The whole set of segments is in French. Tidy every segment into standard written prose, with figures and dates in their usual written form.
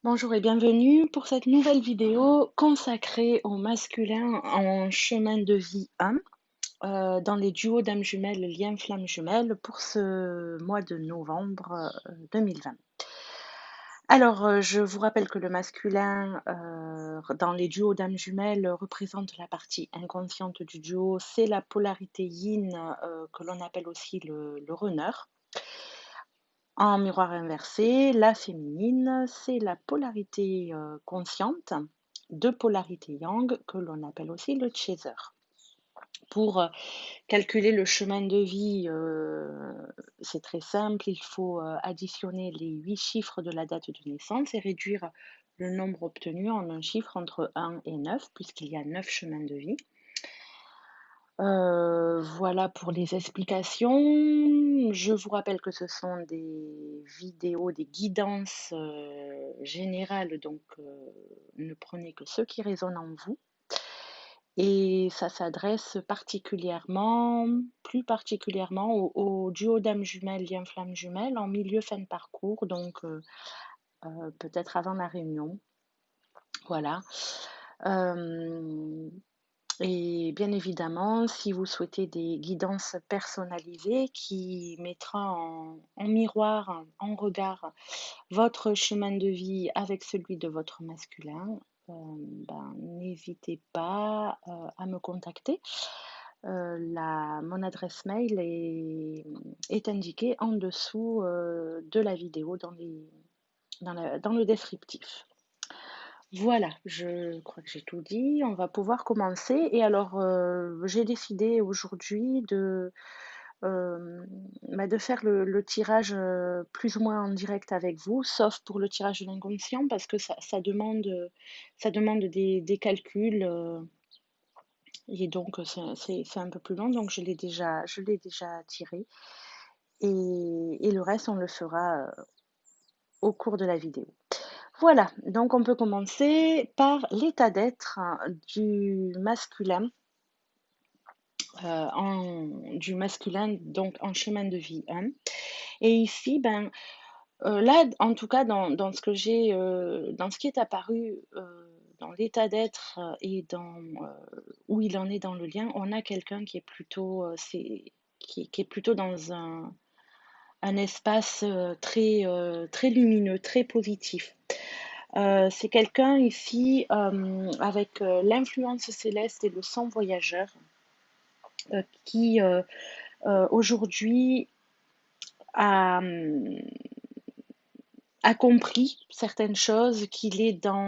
Bonjour et bienvenue pour cette nouvelle vidéo consacrée au masculin en chemin de vie 1 dans les duos d'âmes jumelles, lien flamme jumelle pour ce mois de novembre 2020. Alors, je vous rappelle que le masculin dans les duos d'âmes jumelles représente la partie inconsciente du duo, c'est la polarité yin que l'on appelle aussi le runner. En miroir inversé, la féminine, c'est la polarité consciente de polarité yang que l'on appelle aussi le chaser. Pour calculer le chemin de vie, c'est très simple, il faut additionner les 8 chiffres de la date de naissance et réduire le nombre obtenu en un chiffre entre 1 et 9, puisqu'il y a 9 chemins de vie. Voilà pour les explications. Je vous rappelle que ce sont des vidéos, des guidances, générales, donc ne prenez que ce qui résonne en vous et ça s'adresse plus particulièrement au duo d'âmes jumelles, lien flamme jumelle en milieu fin de parcours, donc peut-être avant la réunion. Voilà. Hem Et bien évidemment, si vous souhaitez des guidances personnalisées qui mettra en miroir, en regard, votre chemin de vie avec celui de votre masculin, n'hésitez pas à me contacter. Mon adresse mail est indiquée en dessous de la vidéo dans le descriptif. Voilà, je crois que j'ai tout dit. On va pouvoir commencer. Et alors, j'ai décidé aujourd'hui de faire le tirage plus ou moins en direct avec vous, sauf pour le tirage de l'inconscient, parce que ça demande des calculs. Et donc, c'est un peu plus long. Donc, je l'ai déjà tiré. Et le reste, on le fera au cours de la vidéo. Voilà, donc on peut commencer par l'état d'être du masculin, donc en chemin de vie 1. Et ici, là, en tout cas, dans ce que dans ce qui est apparu dans l'état d'être et dans où il en est dans le lien, on a quelqu'un qui est plutôt, qui est plutôt dans un espace très lumineux, très positif. C'est quelqu'un ici avec l'influence céleste et le sang voyageur qui aujourd'hui a, a compris certaines choses, qu'il est dans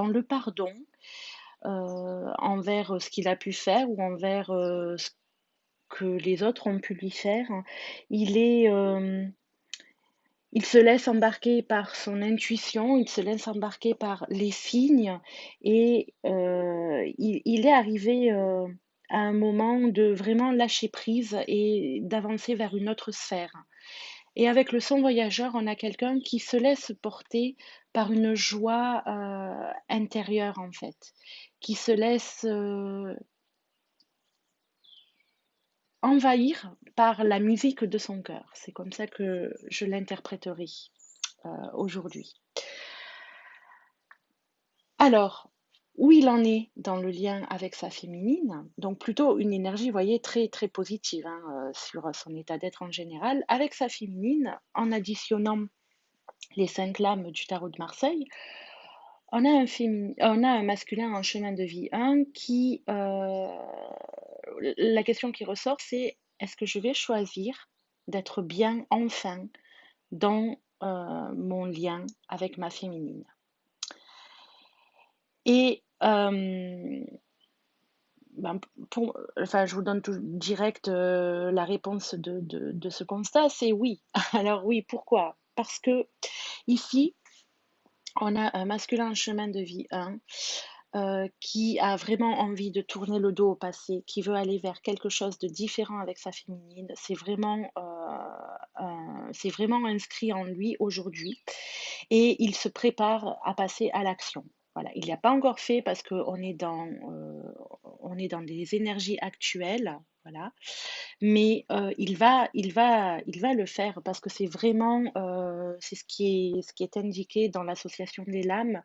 le pardon envers ce qu'il a pu faire ou envers ce que les autres ont pu lui faire. Il est, il se laisse embarquer par son intuition, il se laisse embarquer par les signes et il est arrivé à un moment de vraiment lâcher prise et d'avancer vers une autre sphère. Et avec le son voyageur, on a quelqu'un qui se laisse porter par une joie intérieure en fait, qui se laisse envahir par la musique de son cœur. C'est comme ça que je l'interpréterai aujourd'hui. Alors, où il en est dans le lien avec sa féminine, donc plutôt une énergie, vous voyez, très très positive hein, sur son état d'être en général, avec sa féminine, en additionnant les 5 lames du tarot de Marseille, on a un masculin en chemin de vie 1 qui, la question qui ressort, c'est est-ce que je vais choisir d'être bien enfin dans mon lien avec ma féminine? Et enfin, je vous donne tout direct la réponse de ce constat, c'est oui. Alors oui, pourquoi? Parce que ici, on a un masculin en chemin de vie 1 qui a vraiment envie de tourner le dos au passé, qui veut aller vers quelque chose de différent avec sa féminine. C'est vraiment inscrit en lui aujourd'hui et il se prépare à passer à l'action. Voilà, il ne l'a pas encore fait parce qu'on est on est dans des énergies actuelles. voilà. Mais il va le faire parce que c'est vraiment, c'est ce qui est indiqué dans l'association des lames.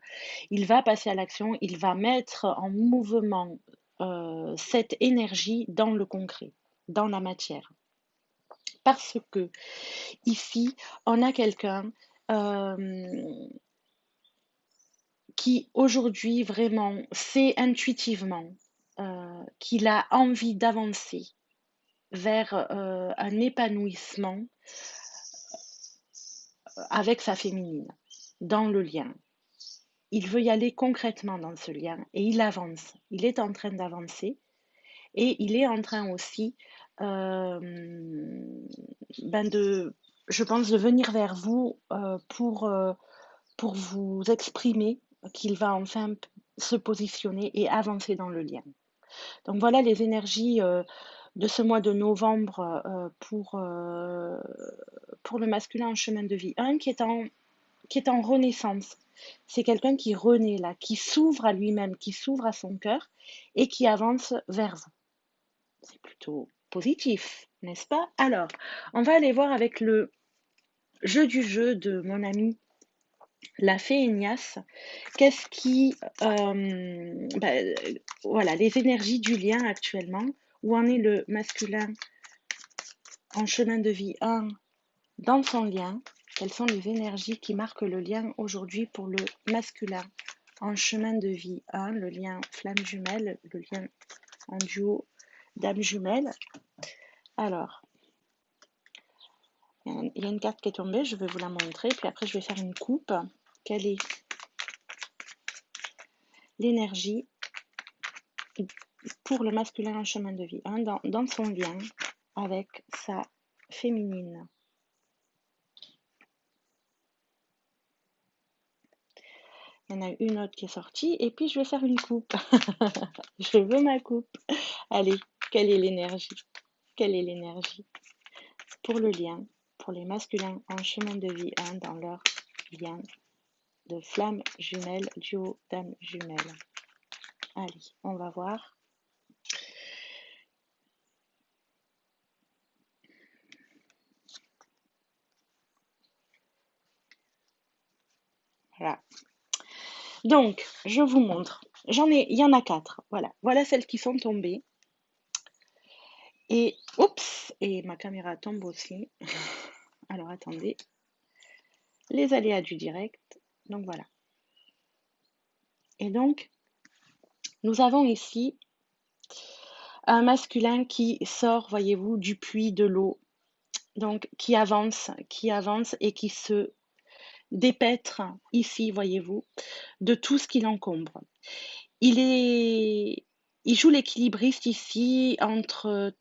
Il va passer à l'action, il va mettre en mouvement, cette énergie dans le concret, dans la matière. Parce que ici, on a quelqu'un, hem, qui aujourd'hui vraiment sait intuitivement, qu'il a envie d'avancer vers, un épanouissement avec sa féminine, dans le lien. Il veut y aller concrètement dans ce lien et il avance. Il est en train d'avancer et il est en train aussi, de, je pense, de venir vers vous pour vous exprimer qu'il va enfin se positionner et avancer dans le lien. Donc voilà les énergies de ce mois de novembre pour le masculin en chemin de vie. Un qui est en renaissance. C'est quelqu'un qui renaît là, qui s'ouvre à lui-même, qui s'ouvre à son cœur et qui avance vers vous. C'est plutôt positif, n'est-ce pas? Alors, on va aller voir avec le jeu du jeu de mon ami la fée Ignace. Qu'est-ce qui, voilà, les énergies du lien actuellement. Où en est le masculin en chemin de vie 1 dans son lien? Quelles sont les énergies qui marquent le lien aujourd'hui pour le masculin en chemin de vie 1, le lien flamme jumelle, le lien en duo dame jumelle? Alors, il y a une carte qui est tombée, je vais vous la montrer, puis après je vais faire une coupe. Quelle est l'énergie pour le masculin en chemin de vie 1 dans son lien avec sa féminine? Il y en a une autre qui est sortie et puis je vais faire une coupe. Je veux ma coupe. Allez, quelle est l'énergie? Quelle est l'énergie pour le lien, pour les masculins en chemin de vie 1 dans leur lien de flamme jumelle, duo dame jumelle? Allez, on va voir. Voilà. Donc, je vous montre. Il y en a 4. Voilà. Voilà celles qui sont tombées. Et, oups, et ma caméra tombe aussi. Alors, attendez. Les aléas du direct. Donc, voilà. Et donc, nous avons ici un masculin qui sort, voyez-vous, du puits de l'eau. Donc, qui avance et qui se dépêtre ici, voyez-vous, de tout ce qui l'encombre. Il joue l'équilibriste ici entre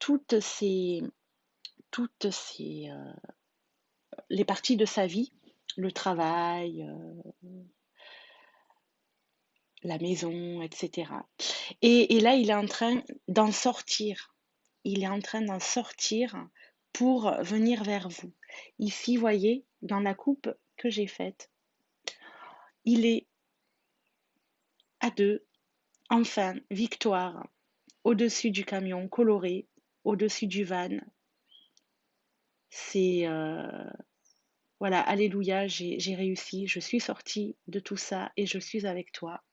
les parties de sa vie, le travail, la maison, etc. Et là, il est en train d'en sortir. Il est en train d'en sortir pour venir vers vous. Ici, voyez, dans la coupe que j'ai faite, il est à deux, enfin, victoire, au-dessus du camion coloré, au-dessus du van. C'est voilà, alléluia, j'ai réussi, je suis sortie de tout ça et je suis avec toi.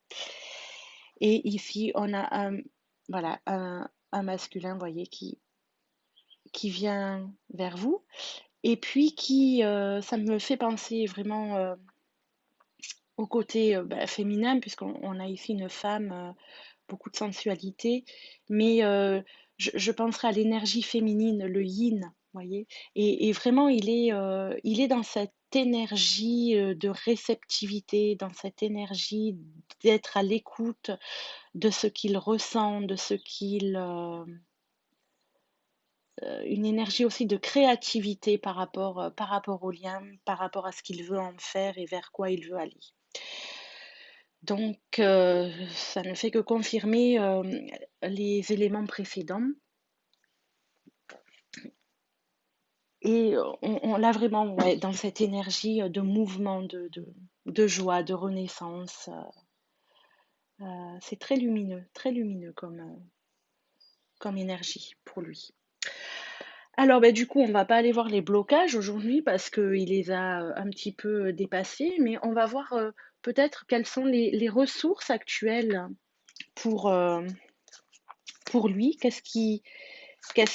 Et ici, on a voilà, un masculin, vous voyez, qui vient vers vous et puis ça me fait penser vraiment au côté féminin, puisqu'on a ici une femme, beaucoup de sensualité, mais je penserai à l'énergie féminine, le yin, vous voyez? Et vraiment, il est dans cette énergie de réceptivité, dans cette énergie d'être à l'écoute de ce qu'il ressent, de ce qu'il, une énergie aussi de créativité par rapport au lien, par rapport à ce qu'il veut en faire et vers quoi il veut aller. Donc, ça ne fait que confirmer les éléments précédents. Et on l'a vraiment dans cette énergie de mouvement, de joie, de renaissance. C'est très lumineux comme énergie pour lui. Alors, ben, du coup, on va pas aller voir les blocages aujourd'hui parce qu'il les a un petit peu dépassés, mais on va voir peut-être quelles sont les ressources actuelles pour, euh, pour lui. Qu'est-ce qui comment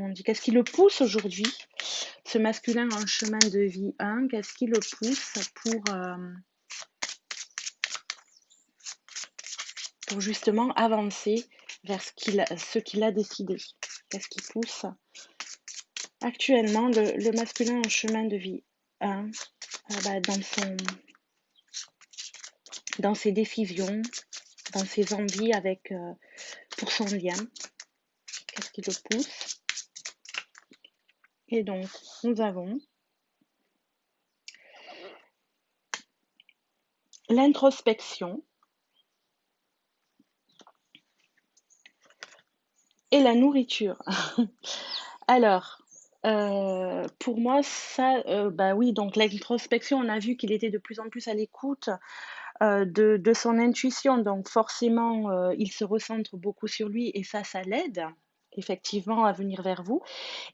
on dit, qu'est-ce qui le pousse aujourd'hui, ce masculin en chemin de vie 1, qu'est-ce qui le pousse pour justement avancer vers ce qu'il a décidé. Qu'est-ce qui pousse actuellement le masculin en chemin de vie 1 bah, dans ses décisions, dans ses envies pour son lien. Qu'est-ce qui le pousse? Et donc, nous avons l'introspection et la nourriture. Alors, pour moi, ça, bah oui, donc l'introspection, on a vu qu'il était de plus en plus à l'écoute de son intuition, donc forcément, il se recentre beaucoup sur lui et ça l'aide effectivement à venir vers vous.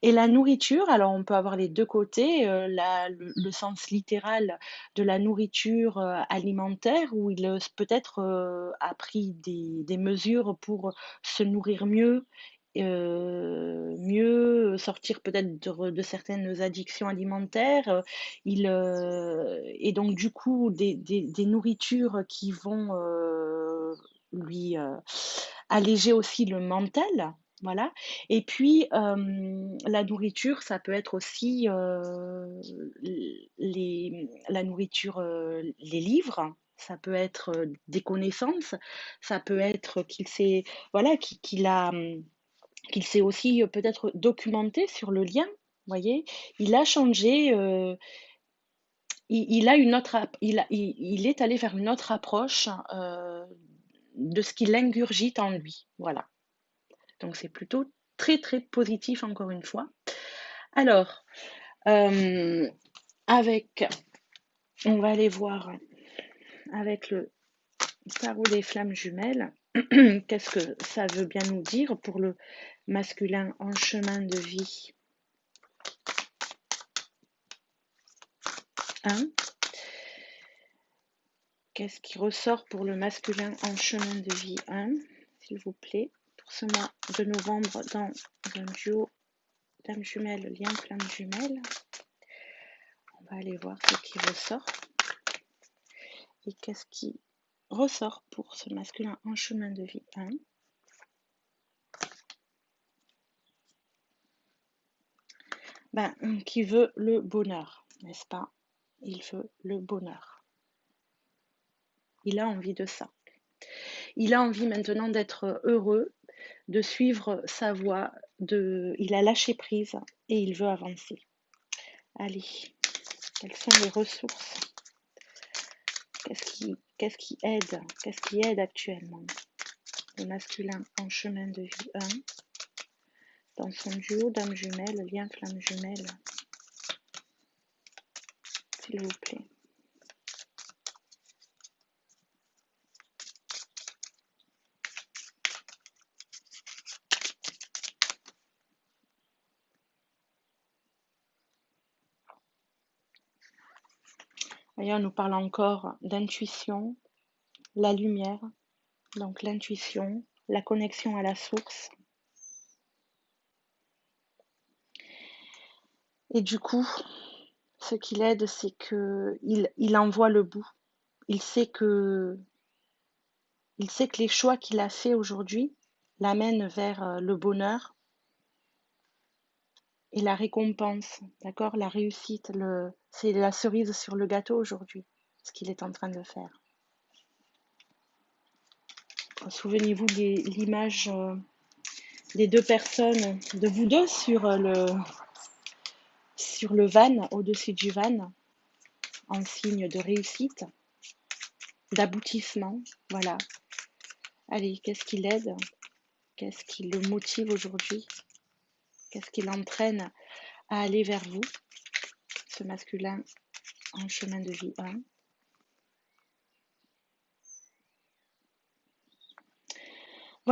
Et la nourriture, alors on peut avoir les deux côtés, le sens littéral de la nourriture alimentaire, où il peut-être a pris des mesures pour se nourrir mieux, mieux sortir peut-être de certaines addictions alimentaires. Et donc du coup, des nourritures qui vont lui alléger aussi le mental. Voilà. Et puis, la nourriture, ça peut être aussi la nourriture, les livres, ça peut être des connaissances, ça peut être voilà, qu'il s'est aussi peut-être documenté sur le lien. Vous voyez, il a changé, il a une autre, il est allé vers une autre approche de ce qu'il ingurgite en lui. Voilà. Donc c'est plutôt très très positif encore une fois. Alors, euh, on va aller voir avec le tarot des flammes jumelles, qu'est-ce que ça veut bien nous dire pour le masculin en chemin de vie 1. Qu'est-ce qui ressort pour le masculin en chemin de vie 1, s'il vous plaît, pour ce mois de novembre dans un duo dame jumelle, lien flamme jumelle. On va aller voir ce qui ressort. Et qu'est-ce qui ressort pour ce masculin en chemin de vie 1. Ben, qui veut le bonheur, n'est-ce pas? Il veut le bonheur. Il a envie de ça. Il a envie maintenant d'être heureux, de suivre sa voie, il a lâché prise et il veut avancer. Allez, quelles sont les ressources? Qu'est-ce qui aide actuellement le masculin en chemin de vie 1 dans son duo dame jumelle, lien flamme jumelle, s'il vous plaît. Voyez, on nous parle encore d'intuition, la lumière, donc l'intuition, la connexion à la source. Et du coup, ce qui l'aide, c'est qu'il en voit le bout. Il sait que les choix qu'il a faits aujourd'hui l'amènent vers le bonheur et la récompense, d'accord? La réussite, c'est la cerise sur le gâteau aujourd'hui, ce qu'il est en train de faire. Souvenez-vous de l'image des deux personnes, de vous deux sur le van, au-dessus du van, en signe de réussite, d'aboutissement. Voilà. Allez, qu'est-ce qui l'aide? Qu'est-ce qui le motive aujourd'hui? Qu'est-ce qui l'entraîne à aller vers vous, ce masculin en chemin de vie 1?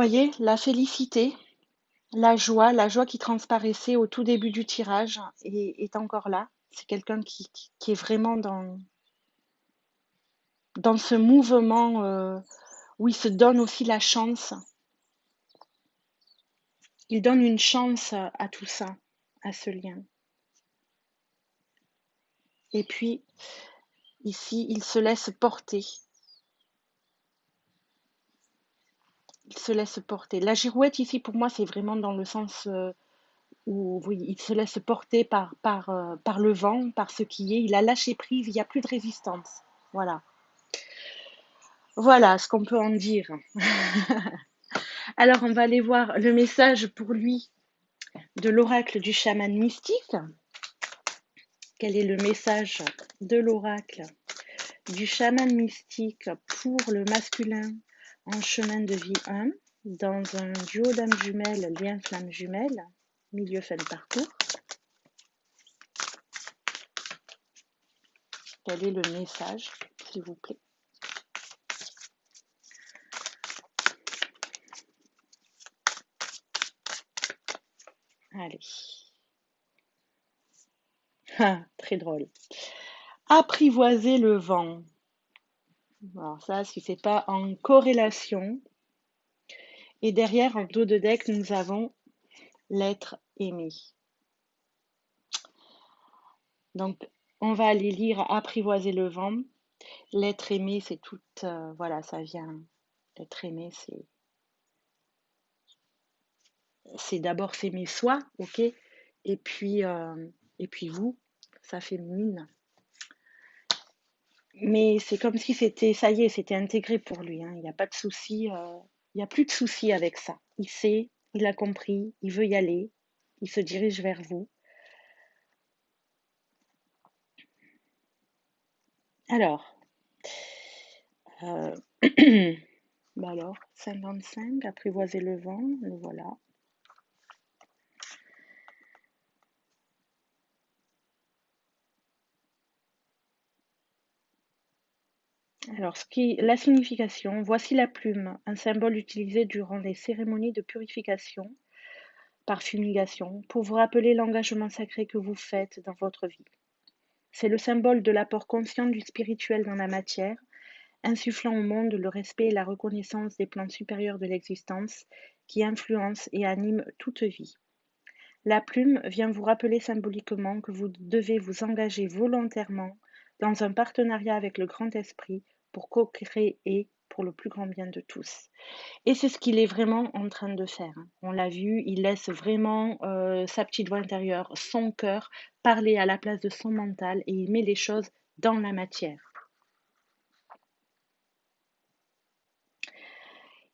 Voyez, la félicité, la joie qui transparaissait au tout début du tirage est encore là. C'est quelqu'un qui est vraiment dans ce mouvement où il se donne aussi la chance. Il donne une chance à tout ça, à ce lien. Et puis, ici, il se laisse porter. Il se laisse porter. La girouette, ici, pour moi, c'est vraiment dans le sens où, oui, il se laisse porter par le vent, par ce qui est. Il a lâché prise, il n'y a plus de résistance. Voilà. Voilà ce qu'on peut en dire. Alors, on va aller voir le message pour lui de l'oracle du chaman mystique. Quel est le message de l'oracle du chaman mystique pour le masculin en chemin de vie 1 dans un duo d'âme jumelle, lien flamme jumelle, milieu fin de parcours? Quel est le message, s'il vous plaît? Allez. Ah, très drôle. Apprivoiser le vent. Alors ça, si c'est pas en corrélation. Et derrière, en dos de deck, nous avons l'être aimé. Donc, on va aller lire Apprivoiser le vent. L'être aimé, c'est tout, voilà, ça vient. L'être aimé, c'est d'abord s'aimer soi, ok? Et puis vous, ça féminine. Mais c'est comme si c'était, ça y est, c'était intégré pour lui, hein. Il n'y a pas de souci, il n'y a plus de souci avec ça. Il sait, il a compris, il veut y aller, il se dirige vers vous. Alors, bah alors, 55, apprivoiser le vent, le voilà. Alors, la signification, voici la plume, un symbole utilisé durant les cérémonies de purification par fumigation pour vous rappeler l'engagement sacré que vous faites dans votre vie. C'est le symbole de l'apport conscient du spirituel dans la matière, insufflant au monde le respect et la reconnaissance des plans supérieurs de l'existence qui influencent et animent toute vie. La plume vient vous rappeler symboliquement que vous devez vous engager volontairement dans un partenariat avec le grand esprit pour co-créer pour le plus grand bien de tous. Et c'est ce qu'il est vraiment en train de faire. On l'a vu, il laisse vraiment sa petite voix intérieure, son cœur, parler à la place de son mental et il met les choses dans la matière.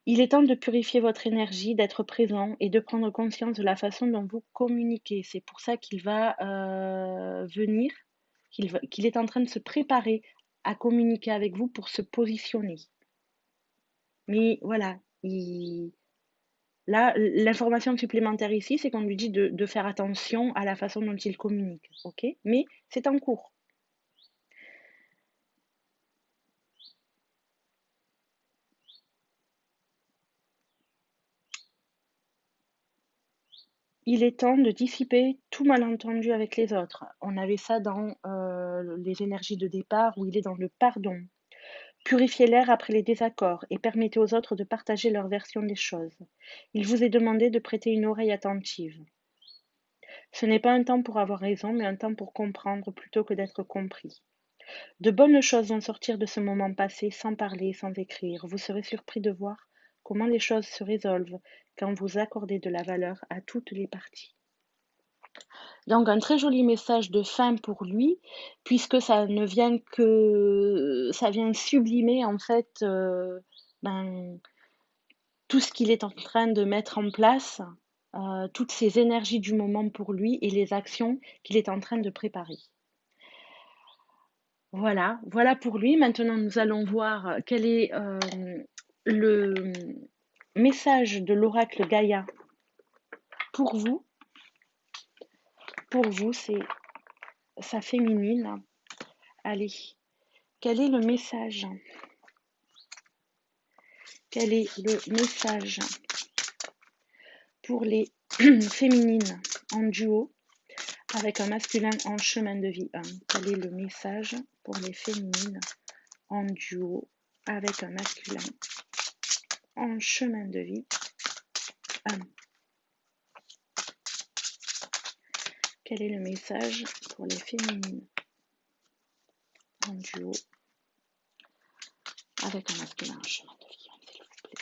Il est temps de purifier votre énergie, d'être présent et de prendre conscience de la façon dont vous communiquez. C'est pour ça qu'il va venir, qu'il est en train de se préparer à communiquer avec vous pour se positionner. Mais voilà, là, l'information supplémentaire ici, c'est qu'on lui dit de faire attention à la façon dont il communique. Ok? Mais c'est en cours. Il est temps de dissiper tout malentendu avec les autres. On avait ça dans les énergies de départ où il est dans le pardon. Purifiez l'air après les désaccords et permettez aux autres de partager leur version des choses. Il vous est demandé de prêter une oreille attentive. Ce n'est pas un temps pour avoir raison, mais un temps pour comprendre plutôt que d'être compris. De bonnes choses vont sortir de ce moment passé sans parler, sans écrire. Vous serez surpris de voir comment les choses se résolvent quand vous accordez de la valeur à toutes les parties. Donc un très joli message de fin pour lui, puisque ça ne vient que ça vient sublimer en fait ben, tout ce qu'il est en train de mettre en place, toutes ces énergies du moment pour lui et les actions qu'il est en train de préparer. Voilà, voilà pour lui. Maintenant, nous allons voir quel est le message de l'oracle Gaïa pour vous. Pour vous, c'est sa féminine. Allez, quel est le message? Quel est le message pour les féminines en duo avec un masculin en chemin de vie 1. Quel est le message pour les féminines en duo avec un masculin en chemin de vie 1? Quel est le message pour les féminines en duo avec un masculin en chemin de vie 1, s'il vous plaît?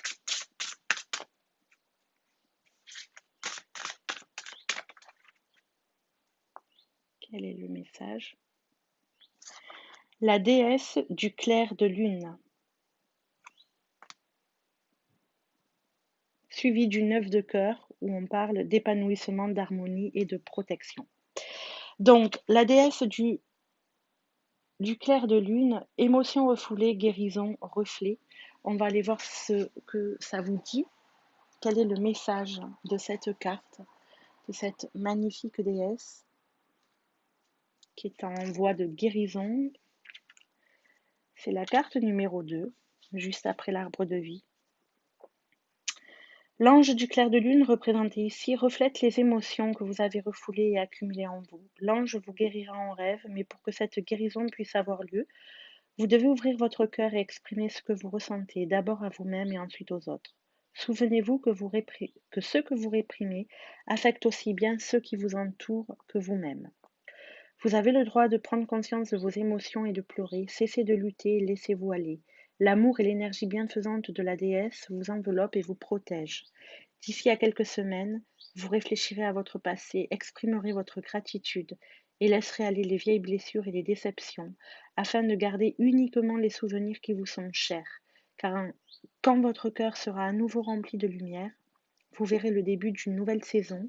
Quel est le message? La déesse du clair de lune, suivi du 9 de cœur, où on parle d'épanouissement, d'harmonie et de protection. Donc, la déesse du clair de lune, émotion refoulée, guérison, reflet. On va aller voir ce que ça vous dit. Quel est le message de cette carte, de cette magnifique déesse qui est en voie de guérison? C'est la carte numéro 2, juste après l'arbre de vie. L'ange du clair de lune représenté ici reflète les émotions que vous avez refoulées et accumulées en vous. L'ange vous guérira en rêve, mais pour que cette guérison puisse avoir lieu, vous devez ouvrir votre cœur et exprimer ce que vous ressentez, d'abord à vous-même et ensuite aux autres. Souvenez-vous que ce que vous réprimez affecte aussi bien ceux qui vous entourent que vous-même. Vous avez le droit de prendre conscience de vos émotions et de pleurer. Cessez de lutter et laissez-vous aller. L'amour et l'énergie bienfaisante de la déesse vous enveloppent et vous protègent. D'ici à quelques semaines, vous réfléchirez à votre passé, exprimerez votre gratitude et laisserez aller les vieilles blessures et les déceptions, afin de garder uniquement les souvenirs qui vous sont chers. Car quand votre cœur sera à nouveau rempli de lumière, vous verrez le début d'une nouvelle saison,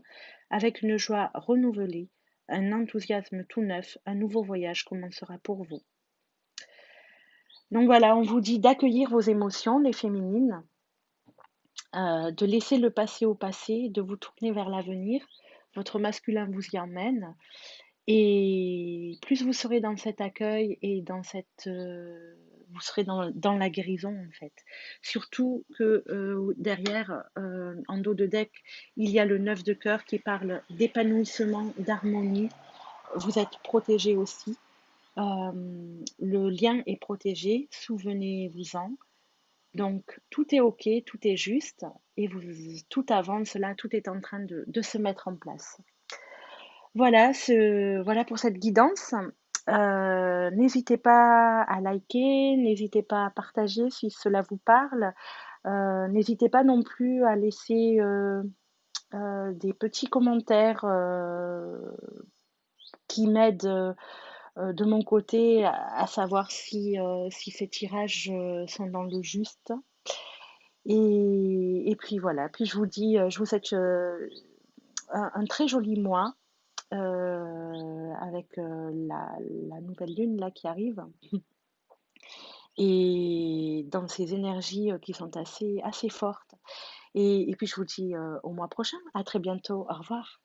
avec une joie renouvelée, un enthousiasme tout neuf, un nouveau voyage commencera pour vous. Donc voilà, on vous dit d'accueillir vos émotions, les féminines, de laisser le passé au passé, de vous tourner vers l'avenir. Votre masculin vous y emmène. Et plus vous serez dans cet accueil et dans cette, vous serez dans la guérison en fait. Surtout que derrière, en dos de deck, il y a le 9 de cœur qui parle d'épanouissement, d'harmonie. Vous êtes protégé aussi. Le lien est protégé, souvenez-vous-en. Donc tout est ok, tout est juste et tout avance là, tout est en train de se mettre en place. Voilà, voilà pour cette guidance. N'hésitez pas à liker, n'hésitez pas à partager si cela vous parle. N'hésitez pas non plus à laisser des petits commentaires qui m'aident de mon côté à savoir si ces tirages sont dans le juste. Et puis voilà, puis je vous dis, je vous souhaite un très joli mois avec la nouvelle lune là qui arrive et dans ces énergies qui sont assez fortes. Et puis je vous dis au mois prochain, à très bientôt, au revoir.